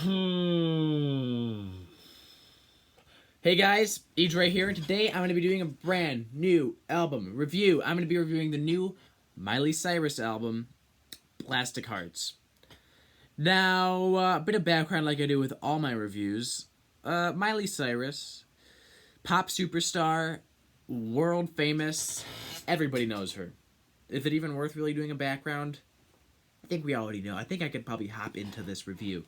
Hey guys, Edre here, and today I'm going to be doing a brand new album review. I'm going to be reviewing the new Miley Cyrus album, Plastic Hearts. Now, a bit of background like I do with all my reviews. Miley Cyrus, pop superstar, world famous, everybody knows her. Is it even worth really doing a background? I think we already know. I think I could probably hop into this review.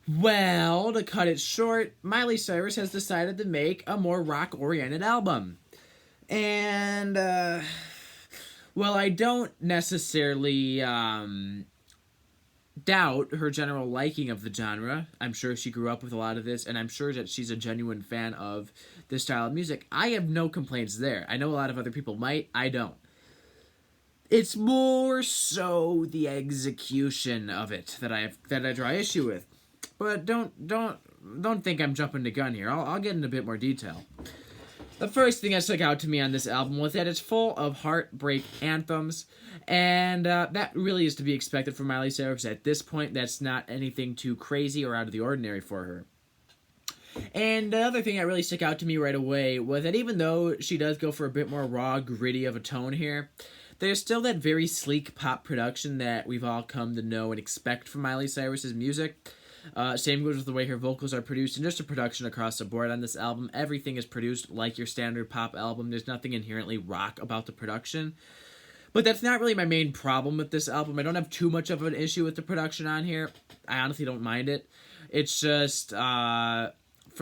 Well, to cut it short, Miley Cyrus has decided to make a more rock-oriented album. And, well, I don't necessarily, doubt her general liking of the genre. I'm sure she grew up with a lot of this, and I'm sure that she's a genuine fan of this style of music. I have no complaints there. I know a lot of other people might. I don't. It's more so the execution of it that I draw issue with. But don't think I'm jumping the gun here. I'll get into a bit more detail. The first thing that stuck out to me on this album was that it's full of heartbreak anthems, and that really is to be expected from Miley Cyrus at this point. That's not anything too crazy or out of the ordinary for her. And the other thing that really stuck out to me right away was that even though she does go for a bit more raw, gritty of a tone here, there's still that very sleek pop production that we've all come to know and expect from Miley Cyrus's music. Same goes with the way her vocals are produced, and just the production across the board on this album. Everything is produced like your standard pop album. There's nothing inherently rock about the production. But that's not really my main problem with this album. I don't have too much of an issue with the production on here. I honestly don't mind it. It's just, for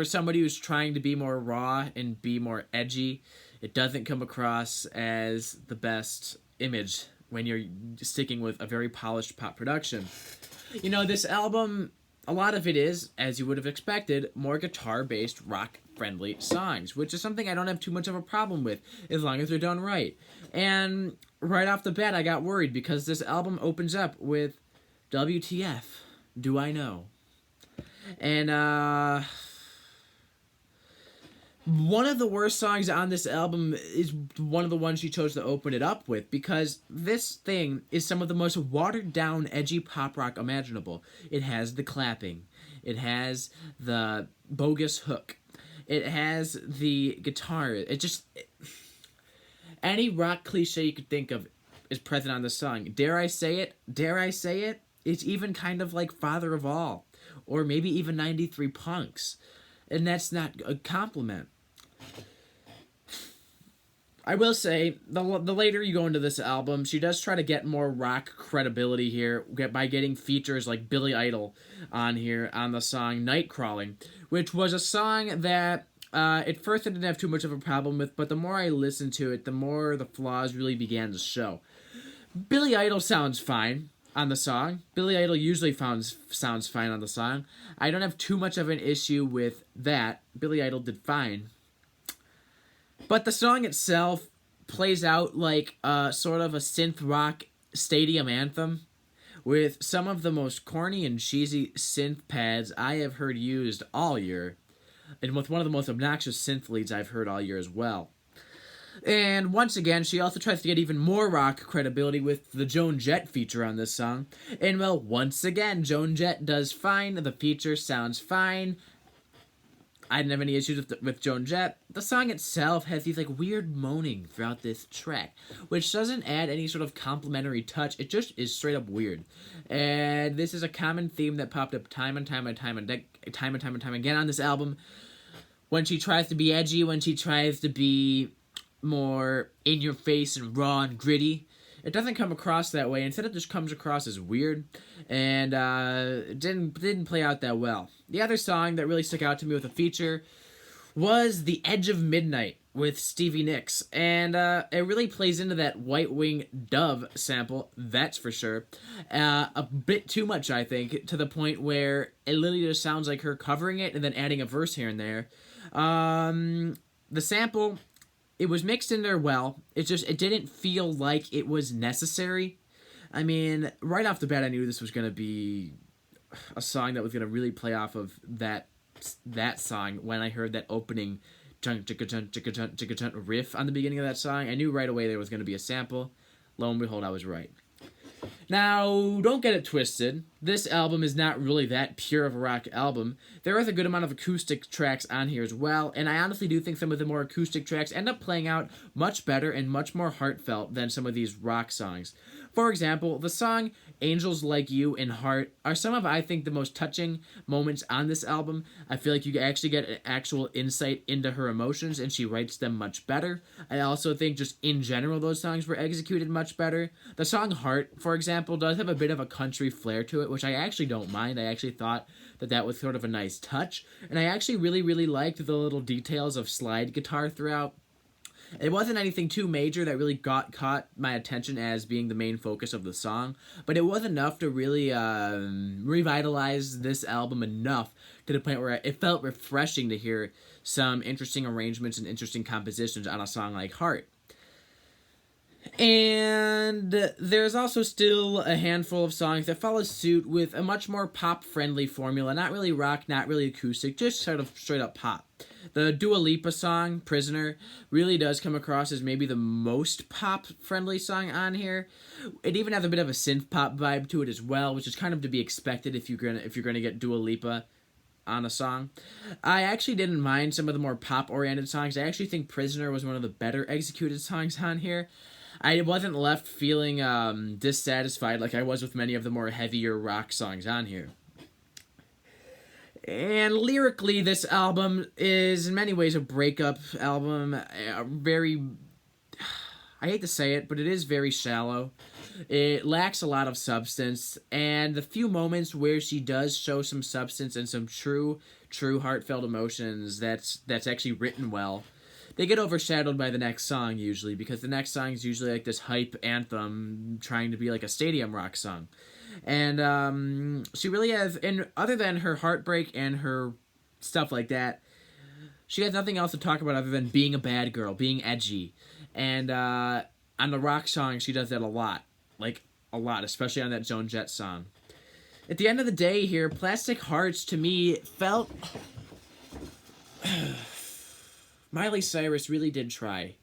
somebody who's trying to be more raw and be more edgy, it doesn't come across as the best image when you're sticking with a very polished pop production. You know, this album, a lot of it is, as you would have expected, more guitar-based, rock-friendly songs, which is something I don't have too much of a problem with, as long as they're done right. And right off the bat, I got worried, because this album opens up with WTF, Do I Know? And, one of the worst songs on this album is one of the ones she chose to open it up with, because this thing is some of the most watered-down, edgy pop rock imaginable. It has the clapping. It has the bogus hook. It has the guitar. Any rock cliche you could think of is present on the song. Dare I say it? It's even kind of like Father of All, or maybe even 93 Punks. And that's not a compliment. I will say, the later you go into this album, she does try to get more rock credibility here by getting features like Billy Idol on here on the song Night Crawling, which was a song that at first I didn't have too much of a problem with, but the more I listened to it, the more the flaws really began to show. Billy Idol sounds fine on the song. Billy Idol usually sounds fine on the song. I don't have too much of an issue with that. Billy Idol did fine. But the song itself plays out like sort of a synth rock stadium anthem with some of the most corny and cheesy synth pads I have heard used all year, and with one of the most obnoxious synth leads I've heard all year as well. And once again, she also tries to get even more rock credibility with the Joan Jett feature on this song. And, well, once again, Joan Jett does fine. The feature sounds fine. I didn't have any issues with Joan Jett. The song itself has these, like, weird moaning throughout this track, which doesn't add any sort of complimentary touch. It just is straight up weird. And this is a common theme that popped up time and time again on this album. When she tries to be edgy, when she tries to be more in your face and raw and gritty, it doesn't come across that way. Instead, it just comes across as weird, and it didn't play out that well. The other song that really stuck out to me with a feature was The Edge of Midnight with Stevie Nicks, and it really plays into that White Wing Dove sample, that's for sure. A bit too much, I think, to the point where it literally just sounds like her covering it and then adding a verse here and there. The sample, it was mixed in there well. It didn't feel like it was necessary. I mean, right off the bat, I knew this was going to be a song that was going to really play off of that song when I heard that opening riff on the beginning of that song. I knew right away there was going to be a sample. Lo and behold, I was right. Now, don't get it twisted. This album is not really that pure of a rock album. There is a good amount of acoustic tracks on here as well, and I honestly do think some of the more acoustic tracks end up playing out much better and much more heartfelt than some of these rock songs. For example, the song Angels Like You and Heart are some of, I think, the most touching moments on this album. I feel like you actually get an actual insight into her emotions, and she writes them much better. I also think just in general those songs were executed much better. The song Heart, for example, does have a bit of a country flair to it, which I actually don't mind. I actually thought that was sort of a nice touch, and I actually really liked the little details of slide guitar throughout. It wasn't anything too major that really caught my attention as being the main focus of the song, but it was enough to really revitalize this album enough to the point where it felt refreshing to hear some interesting arrangements and interesting compositions on a song like Heart. And there's also still a handful of songs that follow suit with a much more pop-friendly formula. Not really rock, not really acoustic, just sort of straight-up pop. The Dua Lipa song, Prisoner, really does come across as maybe the most pop-friendly song on here. It even has a bit of a synth-pop vibe to it as well, which is kind of to be expected if you're gonna get Dua Lipa on a song. I actually didn't mind some of the more pop-oriented songs. I actually think Prisoner was one of the better executed songs on here. I wasn't left feeling dissatisfied like I was with many of the more heavier rock songs on here. And lyrically, this album is in many ways a breakup album. I hate to say it, but it is very shallow. It lacks a lot of substance, and the few moments where she does show some substance and some true heartfelt emotions that's actually written well, they get overshadowed by the next song usually, because the next song is usually like this hype anthem trying to be like a stadium rock song. And she really has, and other than her heartbreak and her stuff like that, she has nothing else to talk about other than being a bad girl, being edgy. And on the rock song, she does that a lot. Like, a lot, especially on that Joan Jett song. At the end of the day here, Plastic Hearts, to me, felt... Miley Cyrus really did try.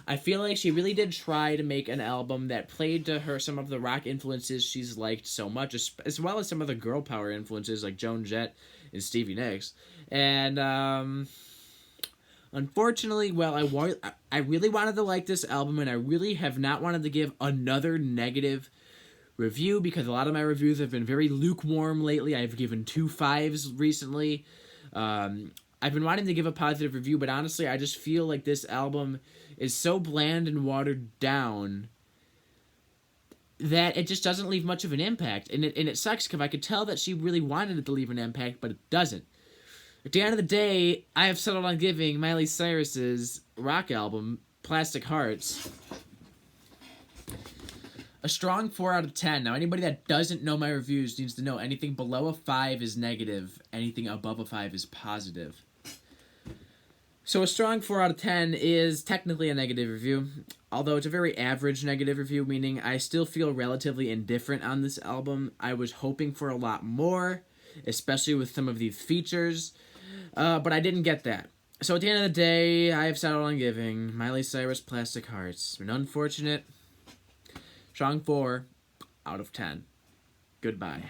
I feel like she really did try to make an album that played to her some of the rock influences she's liked so much, as well as some of the girl power influences like Joan Jett and Stevie Nicks. And unfortunately, well, I really wanted to like this album, and I really have not wanted to give another negative review, because a lot of my reviews have been very lukewarm lately. I've given 2 5s recently. I've been wanting to give a positive review, but honestly, I just feel like this album is so bland and watered down that it just doesn't leave much of an impact. And it sucks, because I could tell that she really wanted it to leave an impact, but it doesn't. At the end of the day, I have settled on giving Miley Cyrus's rock album, Plastic Hearts, a strong 4 out of 10. Now, anybody that doesn't know my reviews needs to know anything below a 5 is negative, anything above a 5 is positive. So a strong 4 out of 10 is technically a negative review, although it's a very average negative review, meaning I still feel relatively indifferent on this album. I was hoping for a lot more, especially with some of these features, but I didn't get that. So at the end of the day, I have settled on giving Miley Cyrus Plastic Hearts an unfortunate strong 4 out of 10. Goodbye.